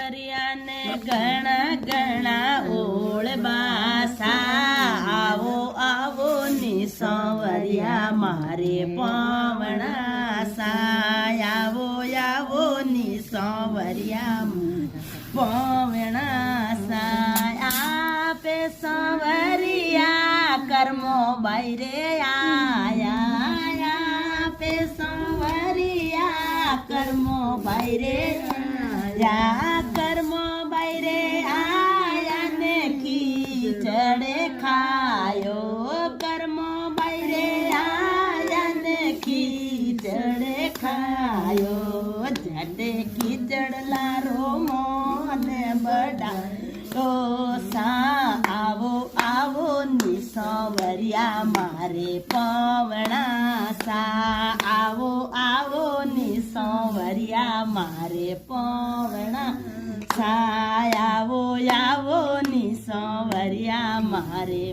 સાવરિયાને ઘણા ઘણા ઓળ બાસા આવો આવો ની સાવરિયા મારે પાવણા સાય આવો આવો ની સાવરિયા પાવણા સાય આપે સાવરિયા કર્મો બાયરે આયા આપે સાવરિયા કર્મો બાયરે યા કર્મો બાયરે આયા ને ખીચડે ખાયો કર્મો બાયરે આયા ને ખીચડે ખાયો જડે ખીચડ લારો મોને બડા તો સા આવો આવો ની સાવરિયા મારે પાવણા સા આવો આવો ની સાવરિયા મારે પાવણા સા આવો આવો ની સાવરિયા મારે